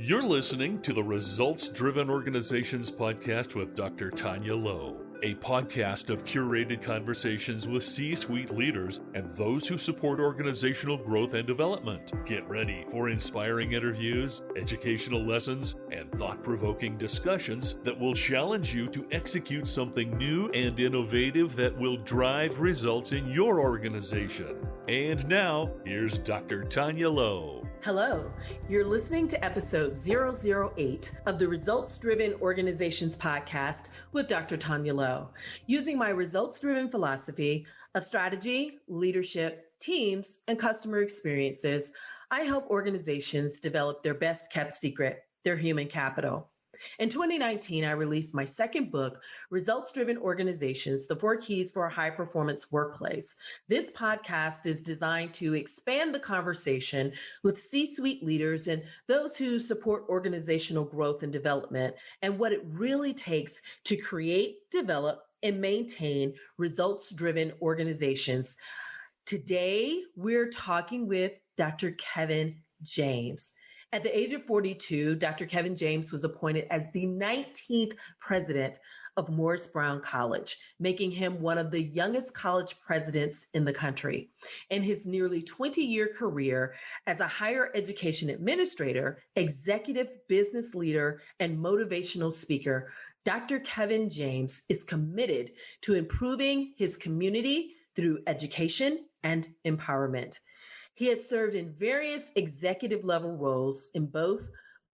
You're listening to the Results Driven Organizations podcast with Dr. Taunya Lowe, a podcast of curated conversations with C-suite leaders and those who support organizational growth and development. Get ready for inspiring interviews, educational lessons, and thought-provoking discussions that will challenge you to execute something new and innovative that will drive results in your organization. And now, here's Dr. Taunya Lowe. Hello, you're listening to episode 008 of the Results Driven Organizations podcast with Dr. Taunya Lowe. Using my results-driven philosophy of strategy, leadership, teams, and customer experiences, I help organizations develop their best kept secret, their human capital. In 2019, I released my second book, Results Driven Organizations, The 4 Keys for a High-Performance Workplace. This podcast is designed to expand the conversation with C-suite leaders and those who support organizational growth and development, and what it really takes to create, develop, and maintain results-driven organizations. Today, we're talking with Dr. Kevin James. At the age of 42, Dr. Kevin James was appointed as the 19th president of Morris Brown College, making him one of the youngest college presidents in the country. In his nearly 20-year career as a higher education administrator, executive business leader, and motivational speaker, Dr. Kevin James is committed to improving his community through education and empowerment. He has served in various executive level roles in both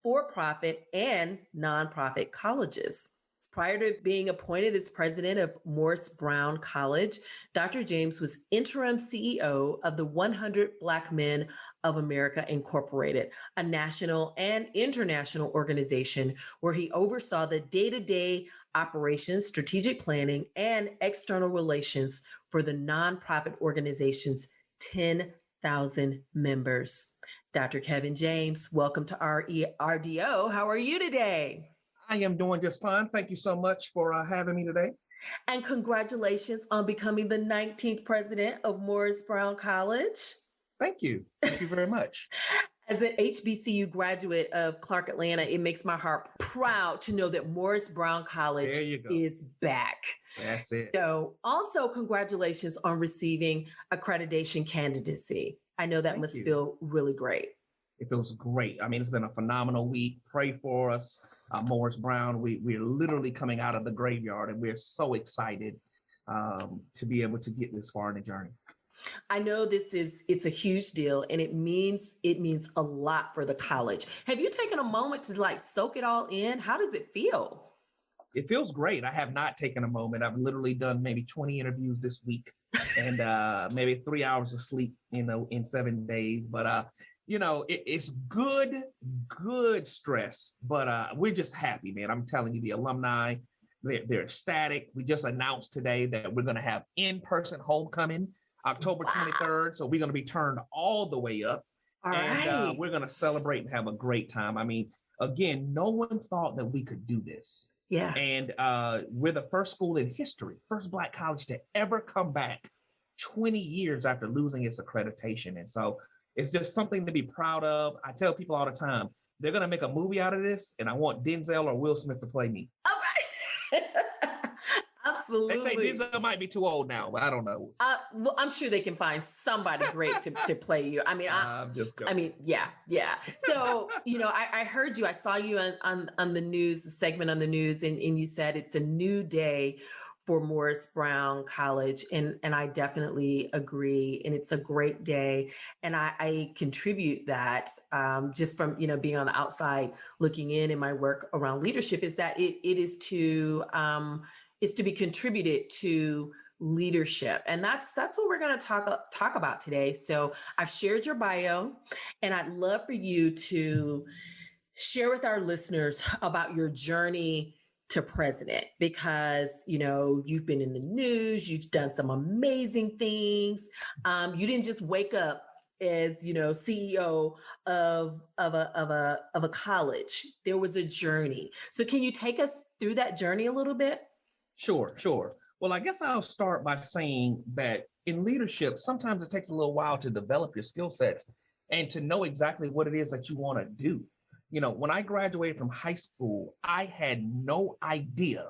for-profit and nonprofit colleges. Prior to being appointed as president of Morris Brown College, Dr. James was interim CEO of the 100 Black Men of America Incorporated, a national and international organization where he oversaw the day-to-day operations, strategic planning, and external relations for the nonprofit organization's 10,000 members. Dr. Kevin James, welcome to RDO. How are you today? I am doing just fine. Thank you so much for having me today. And congratulations on becoming the 19th president of Morris Brown College. Thank you. Thank you very much. As an HBCU graduate of Clark Atlanta, it makes my heart proud to know that Morris Brown College is back. That's it. So also congratulations on receiving accreditation candidacy. I know that must feel really great. It feels great. I mean, it's been a phenomenal week. Pray for us, Morris Brown. We're literally coming out of the graveyard, and we're so excited to be able to get this far in the journey. I know it's a huge deal, and it means a lot for the college. Have you taken a moment to soak it all in? How does it feel? It feels great. I have not taken a moment. I've literally done maybe 20 interviews this week and maybe 3 hours of sleep, in 7 days. But, it's good stress, but we're just happy, man. I'm telling you, the alumni, they're ecstatic. We just announced today that we're going to have in-person homecoming October 23rd. So we're going to be turned all the way up. And we're going to celebrate and have a great time. I mean, again, no one thought that we could do this. Yeah. And we're the first school in history, first Black college to ever come back 20 years after losing its accreditation. And so it's just something to be proud of. I tell people all the time, they're going to make a movie out of this, and I want Denzel or Will Smith to play me. All right. Absolutely. They say Denzel might be too old now, but I don't know. Well, I'm sure they can find somebody great to play you. I mean, yeah. So, I heard you. I saw you on the news, the segment on the news, and you said it's a new day for Morris Brown College, and I definitely agree. And it's a great day, and I contribute that just from being on the outside looking in my work around leadership is that it is to be contributed to leadership. And that's what we're going to talk about today. So I've shared your bio, and I'd love for you to share with our listeners about your journey to president, because, you've been in the news, you've done some amazing things. You didn't just wake up as, CEO of a college. There was a journey. So can you take us through that journey a little bit? Sure. Well, I guess I'll start by saying that in leadership, sometimes it takes a little while to develop your skill sets and to know exactly what it is that you want to do. When I graduated from high school, I had no idea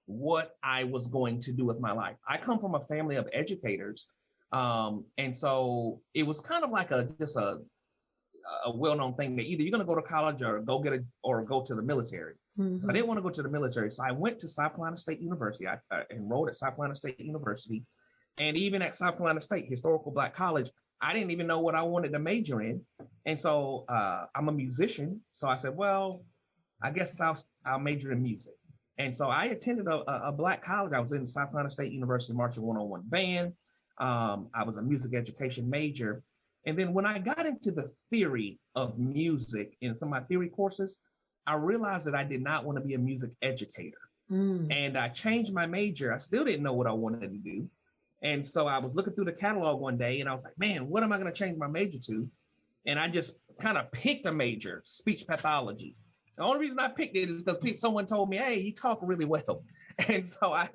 what I was going to do with my life. I come from a family of educators. And so it was kind of like just a well-known thing that either you're going to go to college or go to the military. Mm-hmm. So I didn't want to go to the military. So I went to South Carolina State University. I enrolled at South Carolina State University. And even at South Carolina State, historical Black college, I didn't even know what I wanted to major in. And so I'm a musician. So I said, well, I guess I'll major in music. And so I attended a Black college. I was in South Carolina State University Marching 101 band. I was a music education major. And then when I got into the theory of music in some of my theory courses, I realized that I did not want to be a music educator. And I changed my major. I still didn't know what I wanted to do. And so I was looking through the catalog one day and I was like, man, what am I going to change my major to? And I just kind of picked a major, speech pathology. The only reason I picked it is because someone told me, hey, you talk really well. And so I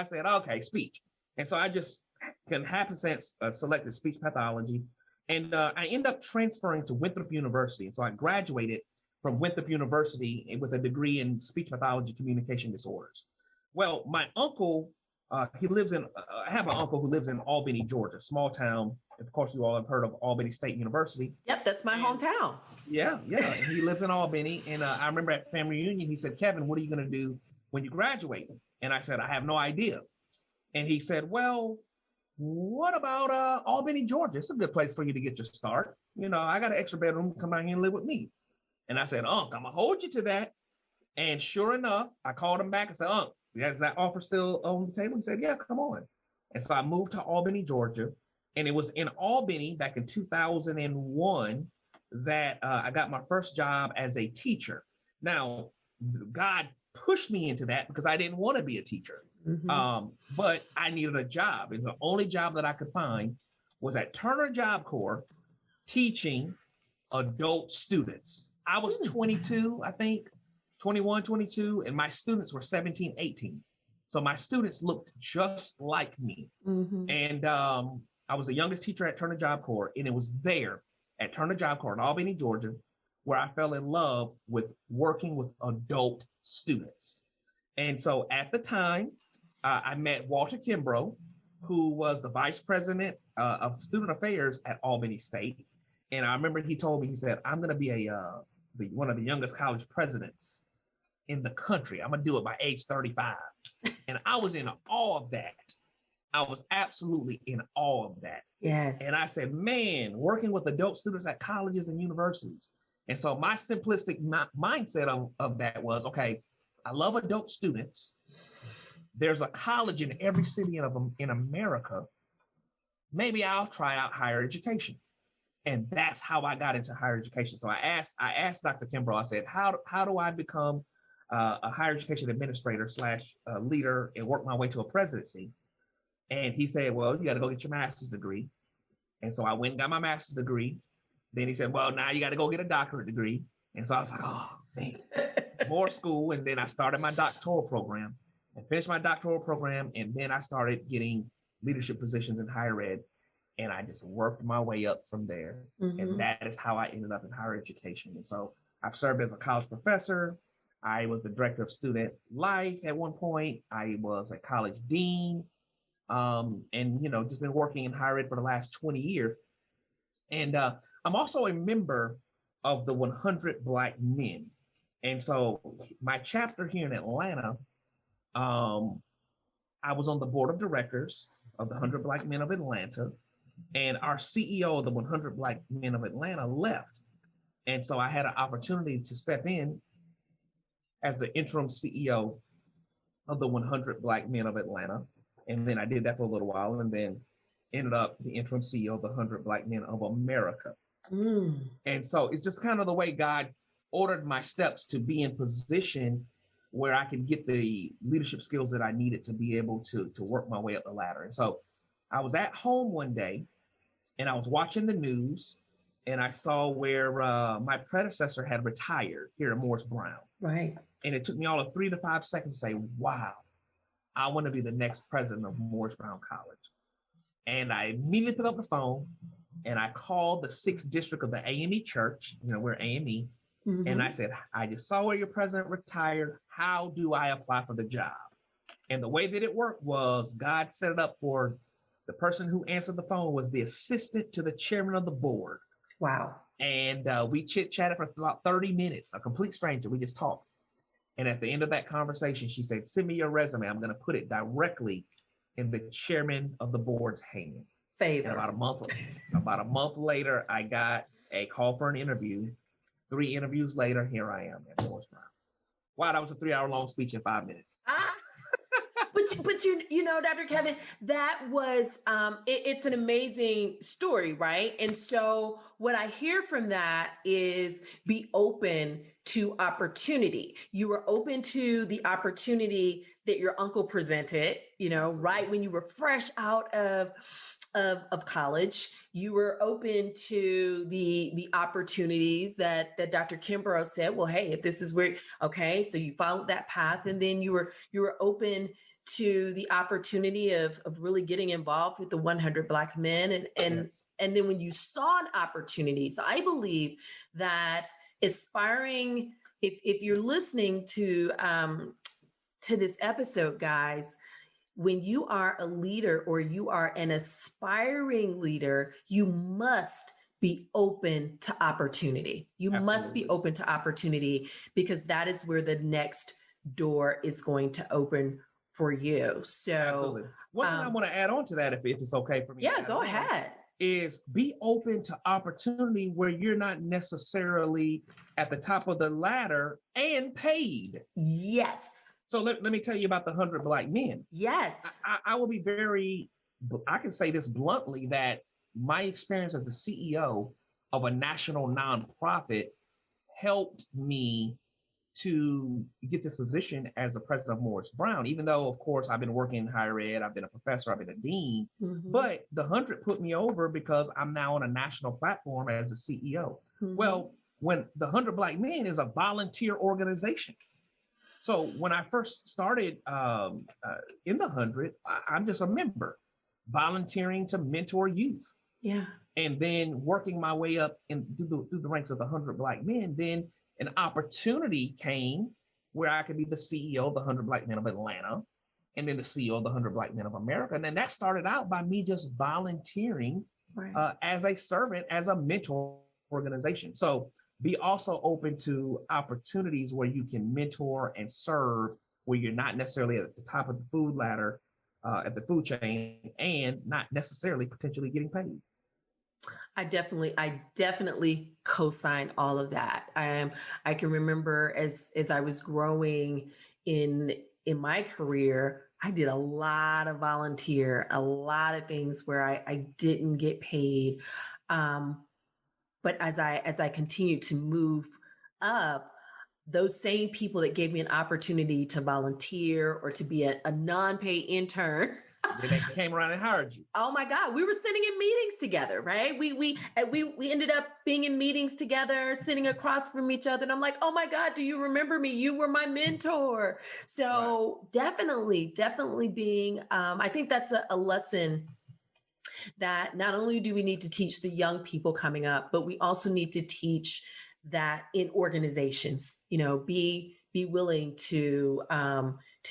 said, okay, speech. And so I just can happenstance selected speech pathology. And I ended up transferring to Winthrop University. And so I graduated from Winthrop University with a degree in speech pathology communication disorders. Well, my uncle, I have an uncle who lives in Albany, Georgia, small town. Of course, you all have heard of Albany State University. Yep, that's my hometown. Yeah. And he lives in Albany. And I remember at family reunion, he said, Kevin, what are you going to do when you graduate? And I said, I have no idea. And he said, well, what about Albany, Georgia? It's a good place for you to get your start. I got an extra bedroom. Come out here and live with me. And I said, Unc, I'm going to hold you to that. And sure enough, I called him back and said, Unc, is that offer still on the table? He said, yeah, come on. And so I moved to Albany, Georgia. And it was in Albany back in 2001 that I got my first job as a teacher. Now, God pushed me into that because I didn't want to be a teacher. Mm-hmm. But I needed a job. And the only job that I could find was at Turner Job Corps teaching adult students. I was 22, I think, 21, 22, and my students were 17, 18. So my students looked just like me. Mm-hmm. And I was the youngest teacher at Turner Job Corps, and it was there at Turner Job Corps in Albany, Georgia, where I fell in love with working with adult students. And so at the time, I met Walter Kimbrough, who was the vice president of student affairs at Albany State. And I remember he told me, he said, I'm going to be one of the youngest college presidents in the country. I'm going to do it by age 35. And I was in awe of that. I was absolutely in awe of that. Yes. And I said, man, working with adult students at colleges and universities. And so my simplistic mindset of that was, okay, I love adult students. There's a college in every city in America. Maybe I'll try out higher education. And that's how I got into higher education. So I asked Dr. Kimbrough, I said, how do I become a higher education administrator / leader and work my way to a presidency? And he said, well, you got to go get your master's degree. And so I went and got my master's degree. Then he said, well, now you got to go get a doctorate degree. And so I was like, oh, man, more school. And then I started my doctoral program and finished my doctoral program. And then I started getting leadership positions in higher ed. And I just worked my way up from there. Mm-hmm. And that is how I ended up in higher education. And so I've served as a college professor. I was the director of student life at one point. I was a college dean. And, just been working in higher ed for the last 20 years. And I'm also a member of the 100 Black Men. And so my chapter here in Atlanta, I was on the board of directors of the 100 Black Men of Atlanta. And our CEO of the 100 Black Men of Atlanta left. And so I had an opportunity to step in as the interim CEO of the 100 Black Men of Atlanta. And then I did that for a little while and then ended up the interim CEO of the 100 Black Men of America. Mm. And so it's just kind of the way God ordered my steps to be in position where I could get the leadership skills that I needed to be able to work my way up the ladder. And so I was at home one day and I was watching the news and I saw where my predecessor had retired here at Morris Brown. Right. And it took me all of 3 to 5 seconds to say, wow, I want to be the next president of Morris Brown College. And I immediately picked up the phone and I called the 6th district of the AME church. We're AME. And I said, I just saw where your president retired. How do I apply for the job? And the way that it worked was God set it up for the person who answered the phone was the assistant to the chairman of the board. Wow. And we chit-chatted for about 30 minutes, a complete stranger. We just talked. And at the end of that conversation, she said, send me your resume. I'm going to put it directly in the chairman of the board's hand. Favor. And about a month later, I got a call for an interview. 3 interviews later, here I am at Morris Brown. Wow, that was a 3-hour-long speech in 5 minutes. But you know, Dr. Kevin, that was it's an amazing story, right? And so what I hear from that is be open to opportunity. You were open to the opportunity that your uncle presented, you know, Absolutely. right when you were fresh out of college. You were open to the opportunities that Dr. Kimbrough said, well, hey, if this is where, okay, so you followed that path, and then you were open to the opportunity of really getting involved with the 100 Black men. Yes. And then when you saw an opportunity, so I believe that aspiring, if you're listening to this episode, guys, when you are a leader or you are an aspiring leader, you must be open to opportunity. You Absolutely. must be open to opportunity, because that is where the next door is going to open for you. So absolutely. One thing I want to add on to that, if it's okay for me. Yeah, go ahead. Is be open to opportunity where you're not necessarily at the top of the ladder and paid. Yes. So let me tell you about the 100 Black men. Yes. I will be I can say this bluntly, that my experience as a CEO of a national nonprofit helped me to get this position as the president of Morris Brown, even though, of course, I've been working in higher ed, I've been a professor, I've been a dean, but the 100 put me over because I'm now on a national platform as a CEO. Well, when the 100 Black Men is a volunteer organization. So when I first started in the 100, I'm just a member, volunteering to mentor youth. Yeah. And then working my way up through the ranks of the 100 Black Men, then an opportunity came where I could be the CEO of the 100 Black Men of Atlanta, and then the CEO of the 100 Black Men of America. And then that started out by me just volunteering as a servant, as a mentor organization. So be also open to opportunities where you can mentor and serve, where you're not necessarily at the top of the food ladder, at the food chain, and not necessarily potentially getting paid. I definitely co-sign all of that. I can remember as I was growing in my career, I did a lot of volunteer, a lot of things where I didn't get paid. But as I continued to move up, those same people that gave me an opportunity to volunteer or to be a non-paid intern, then they came around and hired you. Oh my God, we were sitting in meetings together, right? We ended up being in meetings together, sitting across from each other. And I'm like, oh my God, do you remember me? You were my mentor. So definitely being, I think that's a lesson that not only do we need to teach the young people coming up, but we also need to teach that in organizations, be willing to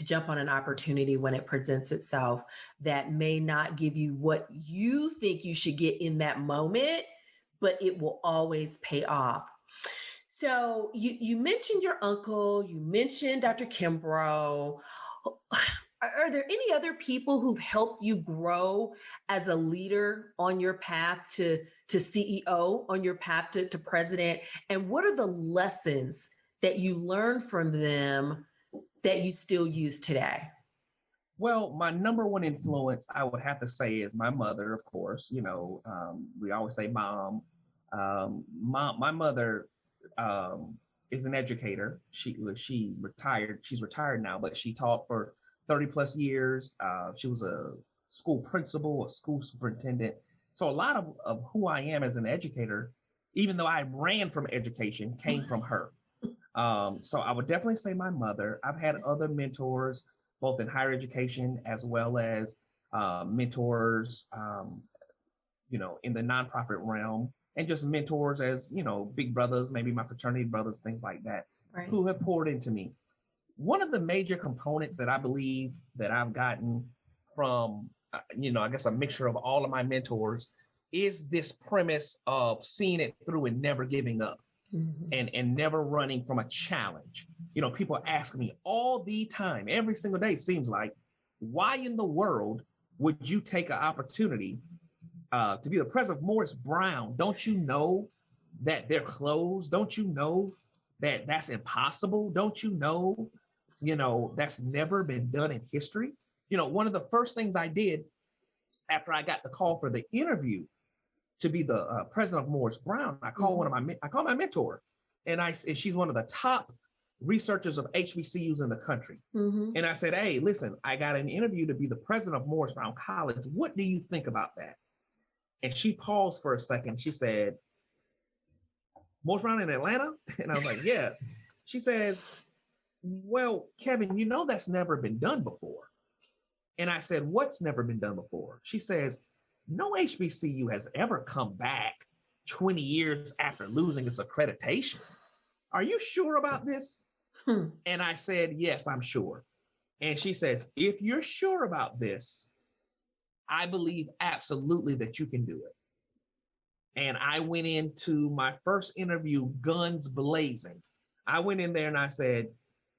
jump on an opportunity when it presents itself that may not give you what you think you should get in that moment, but it will always pay off. So you mentioned your uncle, you mentioned Dr. Kimbrough. Are there any other people who've helped you grow as a leader on your path to CEO, on your path to president? And what are the lessons that you learned from them that you still use today? Well, my number one influence, I would have to say, is my mother, of course. We always say mom. My mother is an educator. She retired. She's retired now, but she taught for 30 plus years. She was a school principal, a school superintendent. So a lot of who I am as an educator, even though I ran from education, came from her. So I would definitely say my mother. I've had other mentors, both in higher education as well as mentors, in the nonprofit realm and just mentors as, big brothers, maybe my fraternity brothers, things like that, Right. who have poured into me. One of the major components that I believe that I've gotten from, I guess a mixture of all of my mentors is this premise of seeing it through and never giving up. Mm-hmm. And never running from a challenge. People ask me all the time, every single day, it seems like, why in the world would you take an opportunity to be the president of Morris Brown? Don't you know that they're closed? Don't you know that that's impossible? Don't you know, that's never been done in history? One of the first things I did after I got the call for the interview to be the president of Morris Brown, I called my mentor, and she's one of the top researchers of HBCUs in the country. Mm-hmm. And I said, hey, listen, I got an interview to be the president of Morris Brown College. What do you think about that? And she paused for a second. She said, Morris Brown in Atlanta? And I was like, yeah. She says, well, Kevin, that's never been done before. And I said, what's never been done before? She says, no HBCU has ever come back 20 years after losing its accreditation. Are you sure about this? And I said, yes, I'm sure. And she says, if you're sure about this, I believe absolutely that you can do it. And I went into my first interview, guns blazing. I went in there and I said,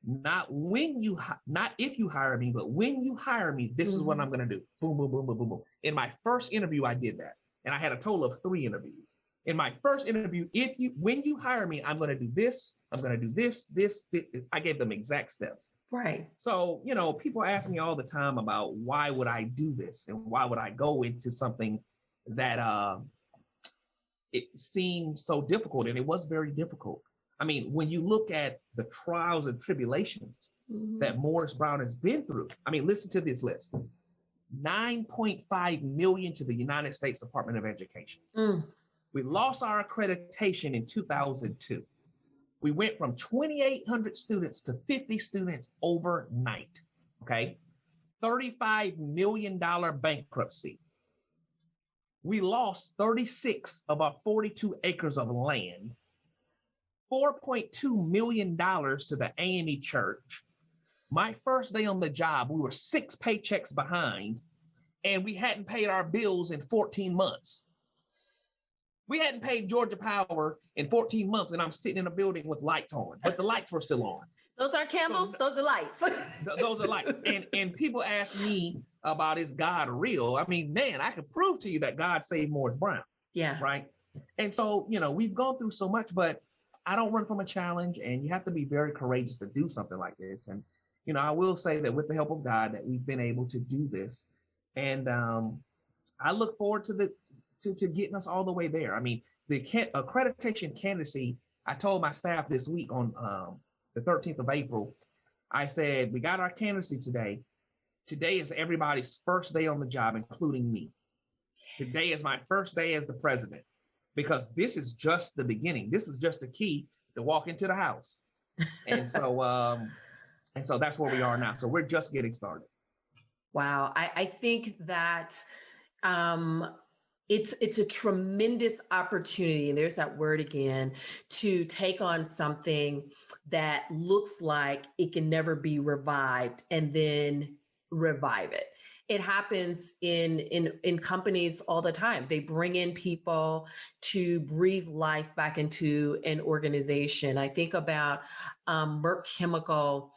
not if you hire me, but when you hire me, this is what I'm going to do. Boom, boom, boom, boom, boom, boom. In my first interview, I did that. And I had a total of 3 interviews. In my first interview, when you hire me, I'm going to do this. I'm going to do this. I gave them exact steps. Right. So, people ask me all the time about why would I do this? And why would I go into something that it seemed so difficult? And it was very difficult. I mean, when you look at the trials and tribulations that Morris Brown has been through, I mean, listen to this list. $9.5 million to the United States Department of Education. We lost our accreditation in 2002. We went from 2,800 students to 50 students overnight, okay? $35 million bankruptcy. We lost 36 of our 42 acres of land. $4.2 million to the AME Church. My first day on the job, we were 6 paychecks behind, and we hadn't paid our bills in 14 months. We hadn't paid Georgia Power in 14 months, and I'm sitting in a building with lights on, but the lights were still on. Those aren't candles, those are lights. Those are lights. And people ask me about, is God real? I mean, man, I could prove to you that God saved Morris Brown. Yeah. Right. And so, we've gone through so much, but I don't run from a challenge, and you have to be very courageous to do something like this. And, I will say that with the help of God that we've been able to do this. And I look forward to getting us all the way there. I mean, the accreditation candidacy, I told my staff this week on the 13th of April, I said, we got our candidacy today. Today is everybody's first day on the job, including me. Today is my first day as the president, because this is just the beginning. This was just the key to walk into the house. And so that's where we are now. So we're just getting started. Wow. I think that it's a tremendous opportunity, and there's that word again, to take on something that looks like it can never be revived and then revive it. It happens in companies all the time. They bring in people to breathe life back into an organization. I think about Merck Chemical.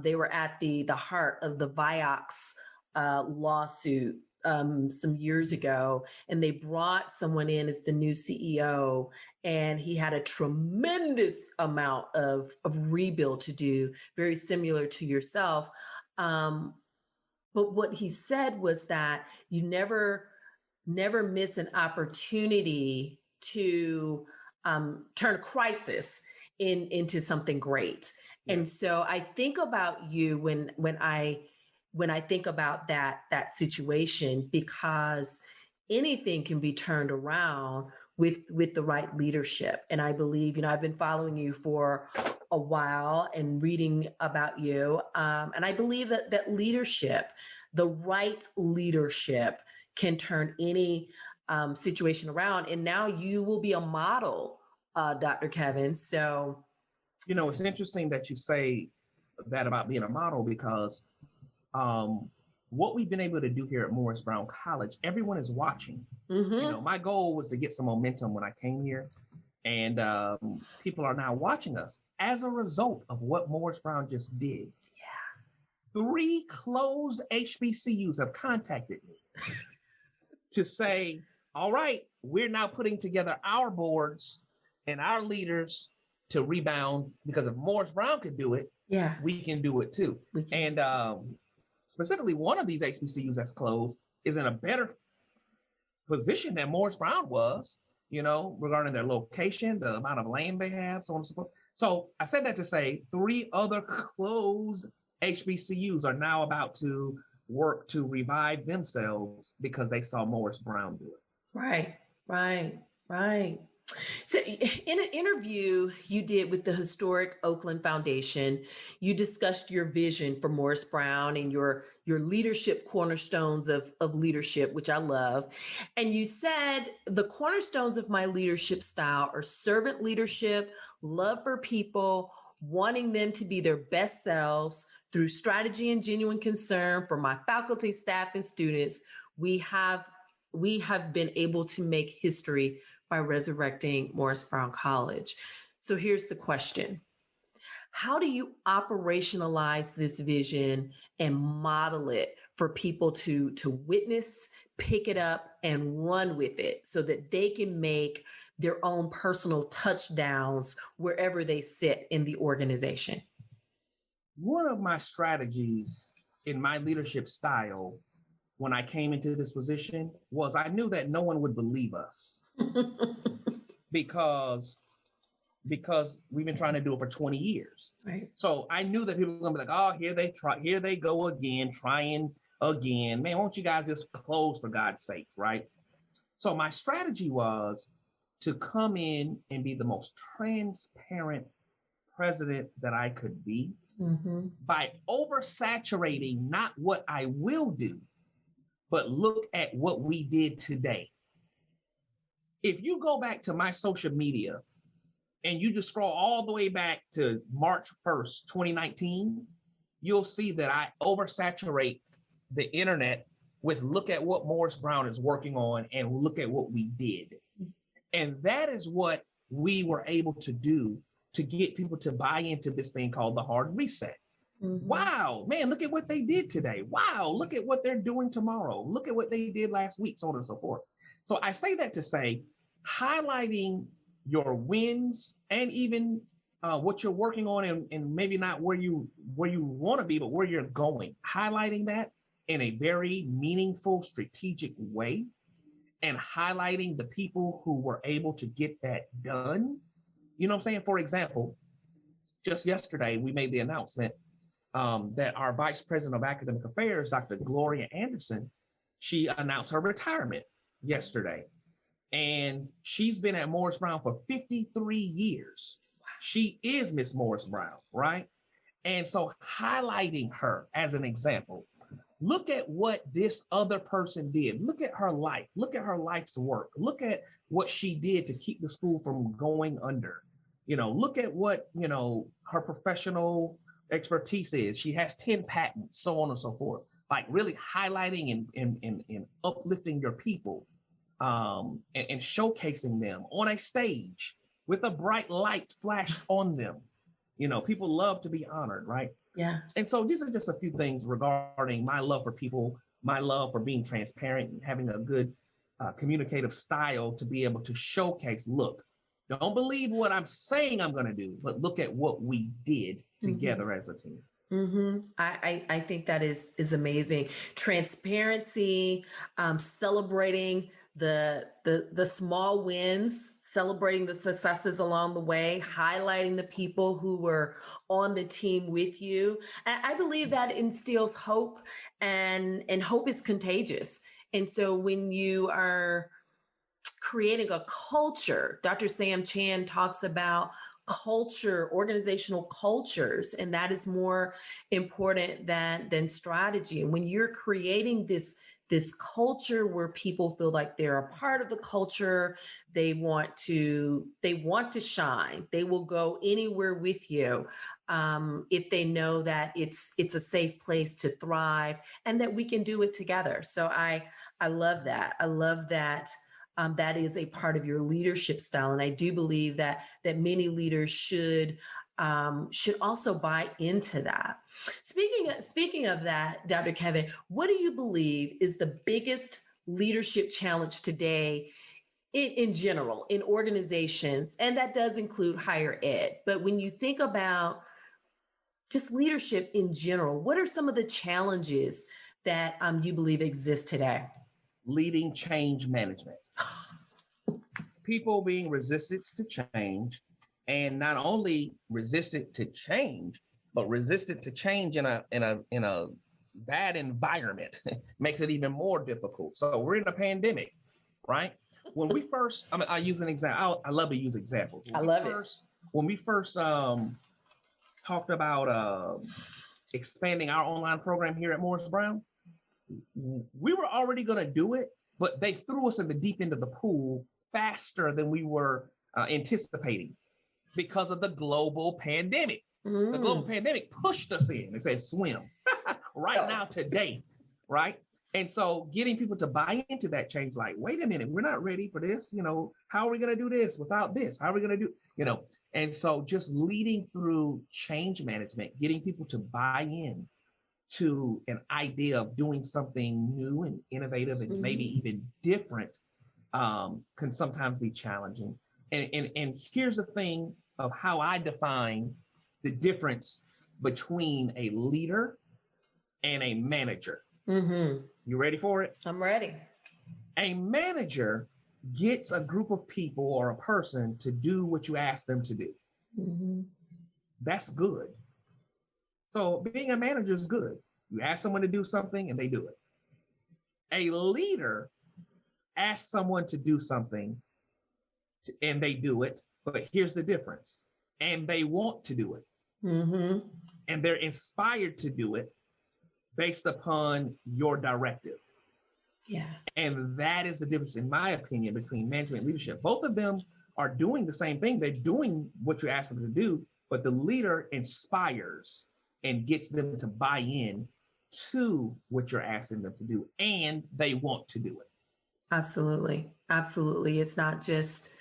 They were at the heart of the Vioxx lawsuit some years ago, and they brought someone in as the new CEO, and he had a tremendous amount of rebuild to do, very similar to yourself. But what he said was that you never miss an opportunity to turn a crisis into something great. Yeah. And so I think about you when I think about that situation, because anything can be turned around with the right leadership. And I believe, I've been following you for a while and reading about you. And I believe that leadership, the right leadership, can turn any situation around. And now you will be a model, Dr. Kevin. So, It's interesting that you say that about being a model because what we've been able to do here at Morris Brown College, everyone is watching. My goal was to get some momentum when I came here, and people are now watching us as a result of what Morris Brown just did. Yeah. 3 closed HBCUs have contacted me to say, all right, we're now putting together our boards and our leaders to rebound, because if Morris Brown could do it, we can do it too. And specifically, one of these HBCUs that's closed is in a better position than Morris Brown was, regarding their location, the amount of land they have, so on and so forth. So I said that to say 3 other closed HBCUs are now about to work to revive themselves because they saw Morris Brown do it. Right. So in an interview you did with the historic Oakland Foundation, you discussed your vision for Morris Brown and your leadership cornerstones of leadership, which I love. And you said the cornerstones of my leadership style are servant leadership, love for people, wanting them to be their best selves through strategy and genuine concern for my faculty, staff, and students. We have been able to make history by resurrecting Morris Brown College. So here's the question. How do you operationalize this vision and model it for people to witness, pick it up, and run with it so that they can make their own personal touchdowns wherever they sit in the organization? One of my strategies in my leadership style when I came into this position was I knew that no one would believe us because we've been trying to do it for 20 years. Right. So I knew that people were gonna be like, oh, here they go again, trying again. Man, won't you guys just close for God's sake, right? So my strategy was to come in and be the most transparent president that I could be by oversaturating not what I will do, but look at what we did today. If you go back to my social media and you just scroll all the way back to March 1st, 2019, you'll see that I oversaturate the internet with look at what Morris Brown is working on and look at what we did. And that is what we were able to do to get people to buy into this thing called the hard reset. Wow, man, look at what they did today. Wow, look at what they're doing tomorrow. Look at what they did last week, so on and so forth. So I say that to say, highlighting your wins and even what you're working on and maybe not where you want to be, but where you're going, highlighting that in a very meaningful, strategic way and highlighting the people who were able to get that done. You know what I'm saying? For example, just yesterday, we made the announcement that our Vice President of Academic Affairs, Dr. Gloria Anderson, she announced her retirement yesterday. And she's been at Morris Brown for 53 years. She is Miss Morris Brown, right? And so highlighting her as an example, look at what this other person did. Look at her life. Look at her life's work. Look at what she did to keep the school from going under. Look at what, her professional expertise is. She has 10 patents, so on and so forth. Like really highlighting and uplifting your people and showcasing them on a stage with a bright light flashed on them. People love to be honored, right? Yeah. And so these are just a few things regarding my love for people, my love for being transparent and having a good communicative style to be able to showcase, look, don't believe what I'm saying I'm going to do, but look at what we did together as a team. I think that is amazing. Transparency, celebrating the small wins, celebrating the successes along the way, highlighting the people who were on the team with you. And I believe that instills hope, and hope is contagious. And so when you are creating a culture, Dr. Sam Chan talks about culture, organizational cultures, and that is more important than strategy. And when you're creating this this culture where people feel like they're a part of the culture. They want to shine. They will go anywhere with you if they know that it's a safe place to thrive and that we can do it together. So I love that. I love that. That is a part of your leadership style, and I do believe that many leaders should also buy into that. Speaking of that, Dr. Kevin, what do you believe is the biggest leadership challenge today in general in organizations? And that does include higher ed. But when you think about just leadership in general, what are some of the challenges that you believe exist today? Leading change management. People being resistant to change, and not only resistant to change, but resistant to change in a bad environment makes it even more difficult. So we're in a pandemic, right? When we first, I use an example. I love to use examples. When we first talked about expanding our online program here at Morris Brown, we were already going to do it, but they threw us in the deep end of the pool faster than we were anticipating because of the global pandemic. The global pandemic pushed us in and said, swim now, today, right? And so getting people to buy into that change, like, wait a minute, we're not ready for this. How are we going to do this without this? How are we going to do, and so just leading through change management, getting people to buy in to an idea of doing something new and innovative and maybe even different can sometimes be challenging. And here's the thing of how I define the difference between a leader and a manager. You ready for it? I'm ready. A manager gets a group of people or a person to do what you ask them to do. That's good. So being a manager is good. You ask someone to do something and they do it. A leader asks someone to do something and they do it, but here's the difference. And they want to do it. And they're inspired to do it based upon your directive. Yeah. And that is the difference, in my opinion, between management and leadership. Both of them are doing the same thing. They're doing what you ask them to do, but the leader inspires and gets them to buy in to what you're asking them to do, and they want to do it. Absolutely. Absolutely. It's not just,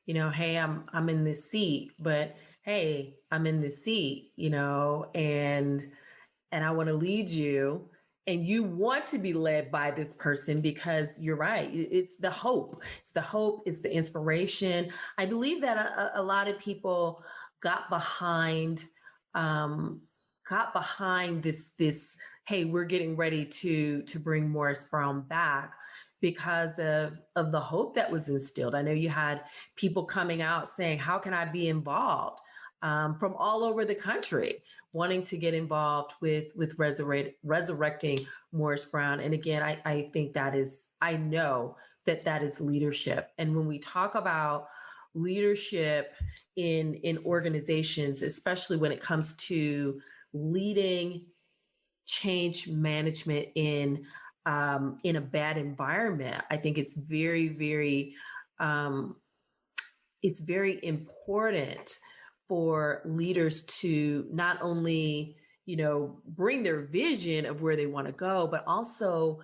hey, I'm in this seat, but hey, I'm in this seat, and I want to lead you, and you want to be led by this person because you're right. It's the hope. It's the hope. It's the inspiration. I believe that a lot of people got behind this, hey, we're getting ready to bring Morris Brown back because of the hope that was instilled. I know you had people coming out saying, how can I be involved? From all over the country, wanting to get involved with resurrecting Morris Brown. And again, I think I know that is leadership. And when we talk about leadership in organizations, especially when it comes to leading change management in a bad environment, I think it's very, very, it's very important for leaders to not only, bring their vision of where they want to go, but also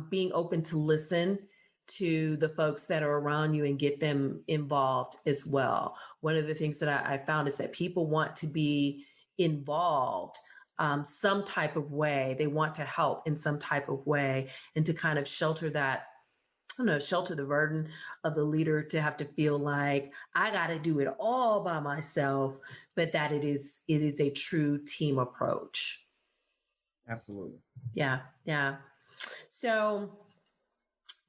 being open to listen to the folks that are around you and get them involved as well. One of the things that I found is that people want to be involved some type of way. They want to help in some type of way, and to kind of shelter the burden of the leader to have to feel like I got to do it all by myself, but that it is a true team approach. Absolutely. Yeah. Yeah. So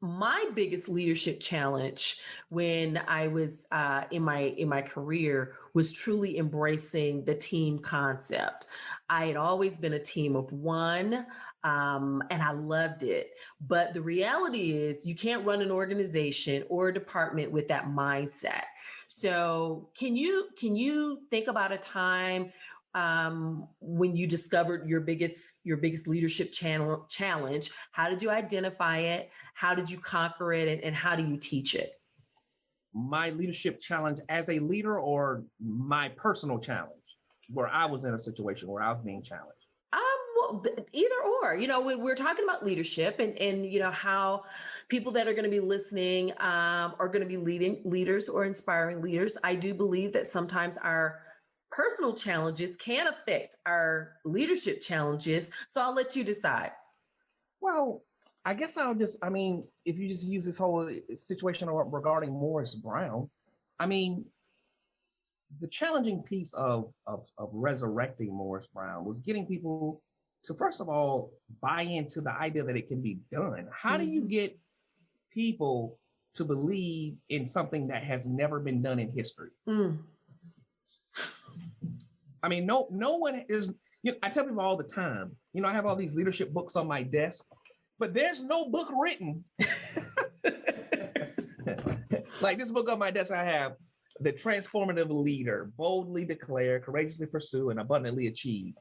my biggest leadership challenge when I was in my career was truly embracing the team concept. I had always been a team of one, and I loved it. But the reality is you can't run an organization or a department with that mindset. So can you think about a time when you discovered your biggest leadership challenge? How did you identify it? How did you conquer it? And how do you teach it? My leadership challenge as a leader, or my personal challenge where I was in a situation where I was being challenged? Well, either or. When we're talking about leadership and how people that are going to be listening are going to be leading leaders or inspiring leaders, I do believe that sometimes our personal challenges can affect our leadership challenges. So I'll let you decide. Well, I guess if you just use this whole situation regarding Morris Brown, the challenging piece of resurrecting Morris Brown was getting people to, first of all, buy into the idea that it can be done. How do you get people to believe in something that has never been done in history? No one is, I tell people all the time, I have all these leadership books on my desk, but there's no book written. Like this book on my desk, I have The Transformative Leader, Boldly Declare, Courageously Pursue, and Abundantly Achieve.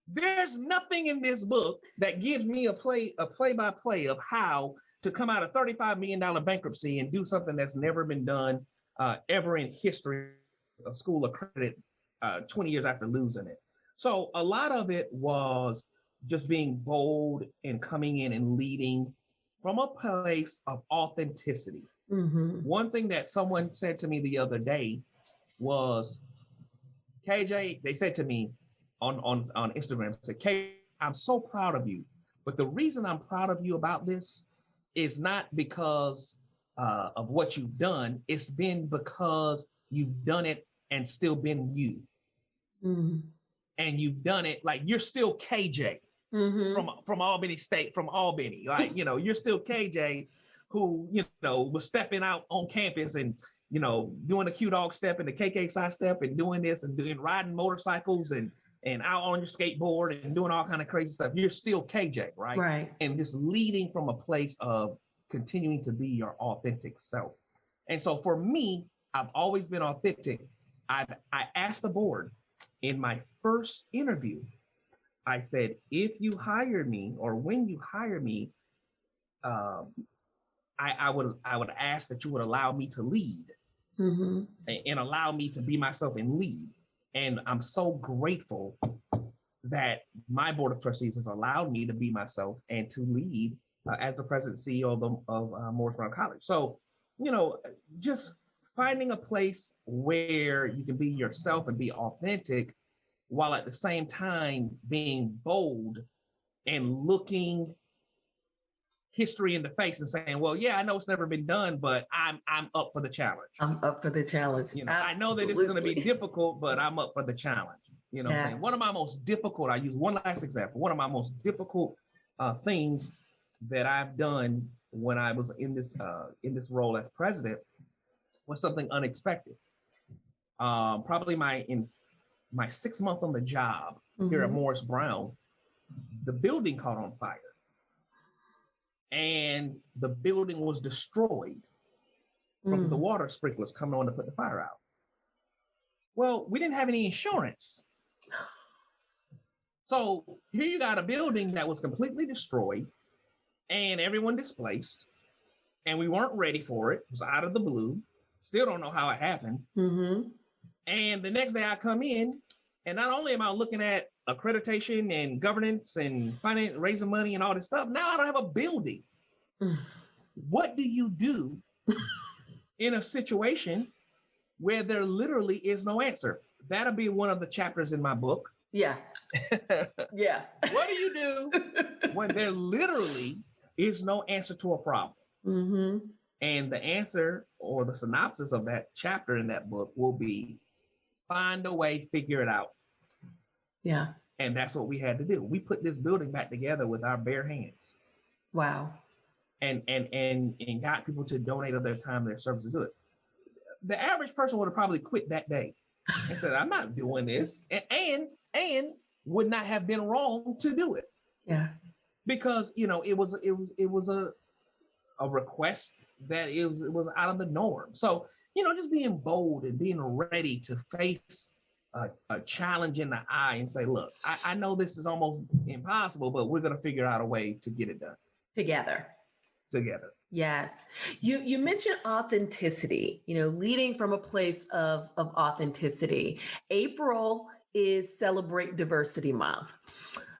There's nothing in this book that gives me a play-by-play of how to come out of $35 million bankruptcy and do something that's never been done ever in history, a school of credit 20 years after losing it. So a lot of it was just being bold and coming in and leading from a place of authenticity. One thing that someone said to me the other day was, KJ, they said to me on Instagram, said, KJ, I'm so proud of you. But the reason I'm proud of you about this is not because of what you've done. It's been because you've done it and still been you. And you've done it like you're still KJ from Albany State, from Albany. Like, you're still KJ who, was stepping out on campus and, doing the Q dog step and the KK side step and doing this and riding motorcycles and out on your skateboard and doing all kind of crazy stuff. You're still KJ, right? Right. And just leading from a place of continuing to be your authentic self. And so for me, I've always been authentic. I asked the board in my first interview, I said, if you hire me or when you hire me, I would ask that you would allow me to lead and allow me to be myself and lead. And I'm so grateful that my board of trustees has allowed me to be myself and to lead as the president and CEO of Morris Brown College. So, just finding a place where you can be yourself and be authentic while at the same time being bold and looking history in the face and saying, well, yeah, I know it's never been done, but I'm up for the challenge. I'm up for the challenge. I know that it's going to be difficult, but I'm up for the challenge. What I'm saying? One of my most difficult, I use one last example. One of my most difficult things that I've done when I was in this role as president was something unexpected. Probably my 6th month on the job here at Morris Brown, the building caught on fire. And the building was destroyed from the water sprinklers coming on to put the fire out. Well, we didn't have any insurance. So here you got a building that was completely destroyed and everyone displaced, and we weren't ready for it. It was out of the blue. Still don't know how it happened. And the next day I come in, and not only am I looking at accreditation and governance and finance, raising money and all this stuff, now I don't have a building. What do you do in a situation where there literally is no answer? That'll be one of the chapters in my book. Yeah. Yeah. What do you do when there literally is no answer to a problem? And the answer or the synopsis of that chapter in that book will be find a way, figure it out. Yeah. And that's what we had to do. We put this building back together with our bare hands. Wow. And got people to donate of their time, their services to do it. The average person would have probably quit that day and said, I'm not doing this. And would not have been wrong to do it. Yeah. Because, it was a request that it was out of the norm. So, just being bold and being ready to face a challenge in the eye and say, look, I know this is almost impossible, but we're going to figure out a way to get it done Together. Yes. You mentioned authenticity, leading from a place of authenticity. April is Celebrate Diversity Month.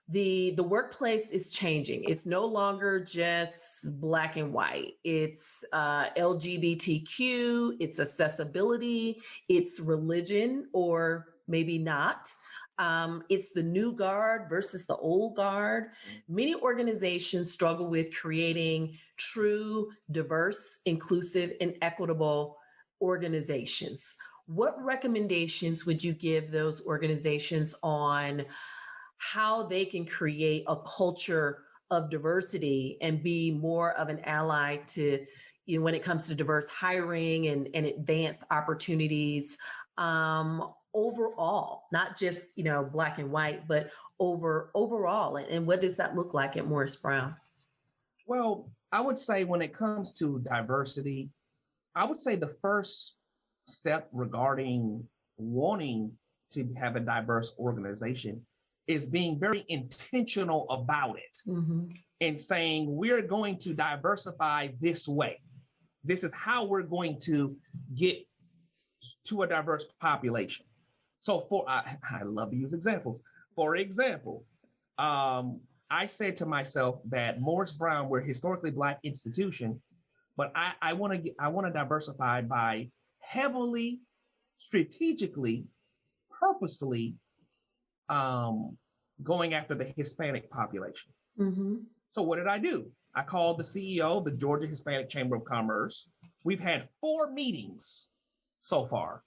The workplace is changing. It's no longer just black and white. It's LGBTQ, it's accessibility, it's religion, or maybe not. It's the new guard versus the old guard. Many organizations struggle with creating true, diverse, inclusive, and equitable organizations. What recommendations would you give those organizations on how they can create a culture of diversity and be more of an ally to, when it comes to diverse hiring and advanced opportunities overall, not just, black and white, but overall. And what does that look like at Morris Brown? Well, I would say when it comes to diversity, I would say the first step regarding wanting to have a diverse organization is being very intentional about it and saying, we're going to diversify this way. This is how we're going to get to a diverse population. So I love to use examples. For example, I said to myself that Morris Brown, we're a historically Black institution, but I want to diversify by heavily, strategically, purposefully going after the Hispanic population. So what did I do? I called the CEO of the Georgia Hispanic Chamber of Commerce. We've had 4 meetings so far.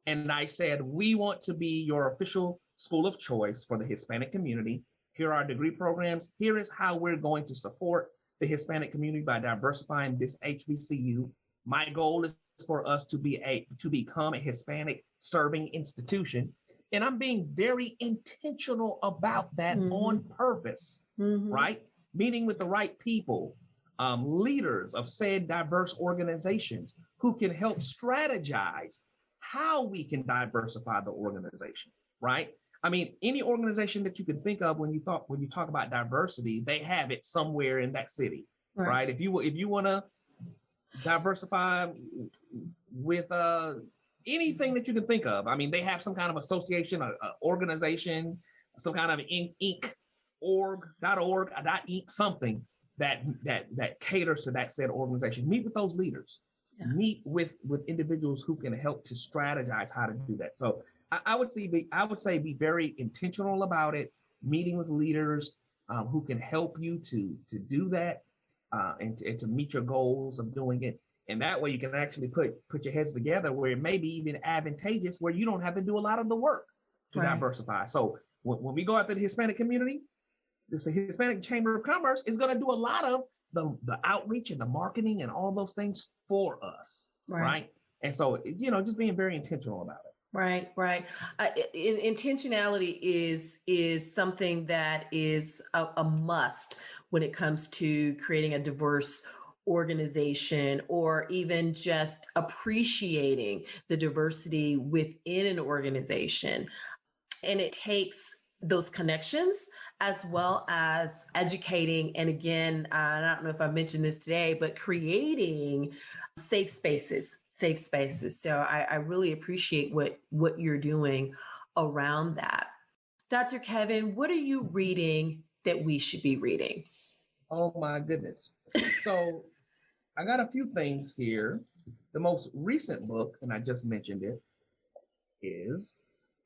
And I said, we want to be your official school of choice for the Hispanic community. Here are our degree programs. Here is how we're going to support the Hispanic community by diversifying this HBCU. My goal is for us to become a Hispanic serving institution. And I'm being very intentional about that on purpose, right? Meeting with the right people, leaders of said diverse organizations who can help strategize how we can diversify the organization, right? I mean, any organization that you can think of when you talk about diversity, they have it somewhere in that city, right? If you want to diversify with anything that you can think of, I mean, they have some kind of association, organization, some kind of Inc. .org, .inc, something that caters to that said organization. Meet with those leaders. Meet with individuals who can help to strategize how to do that. So I would say be very intentional about it, meeting with leaders who can help you to do that and to meet your goals of doing it. And that way you can actually put your heads together where it may be even advantageous, where you don't have to do a lot of the work to diversify. So when we go out to the Hispanic community, the Hispanic Chamber of Commerce is going to do a lot of the outreach and the marketing and all those things for us, right? And so, just being very intentional about it. Right. Intentionality is something that is a must when it comes to creating a diverse organization, or even just appreciating the diversity within an organization. And it takes those connections as well as educating. And again, I don't know if I mentioned this today, but creating safe spaces. So I really appreciate what you're doing around that. Dr. Kevin, what are you reading that we should be reading? Oh my goodness. So I got a few things here. The most recent book, and I just mentioned it, is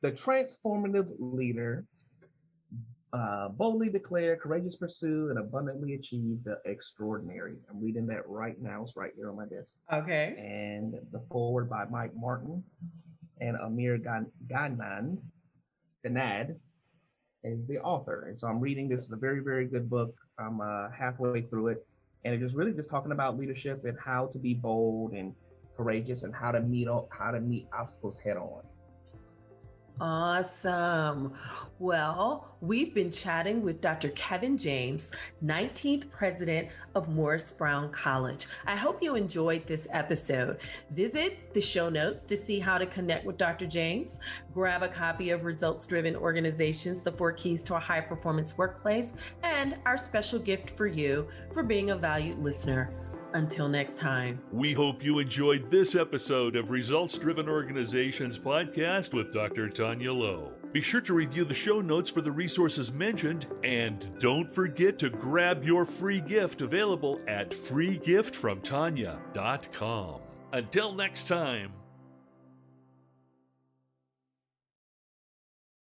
The Transformative Leader, Boldly Declare, Courageous Pursue, and Abundantly Achieve the Extraordinary. I'm reading that right now. It's right here on my desk. Okay. And the foreword by Mike Martin and Amir Ghannad is the author. And so I'm reading this. Is a very, very good book. I'm halfway through it. And it is really just talking about leadership and how to be bold and courageous and how to meet obstacles head on. Awesome. Well, we've been chatting with Dr. Kevin James, 19th president of Morris Brown College. I hope you enjoyed this episode. Visit the show notes to see how to connect with Dr. James. Grab a copy of Results Driven Organizations, the 4 Keys to a High Performance Workplace, and our special gift for you for being a valued listener. Until next time. We hope you enjoyed this episode of Results Driven Organizations podcast with Dr. Taunya Lowe. Be sure to review the show notes for the resources mentioned, and don't forget to grab your free gift available at freegiftfromtanya.com. Until next time.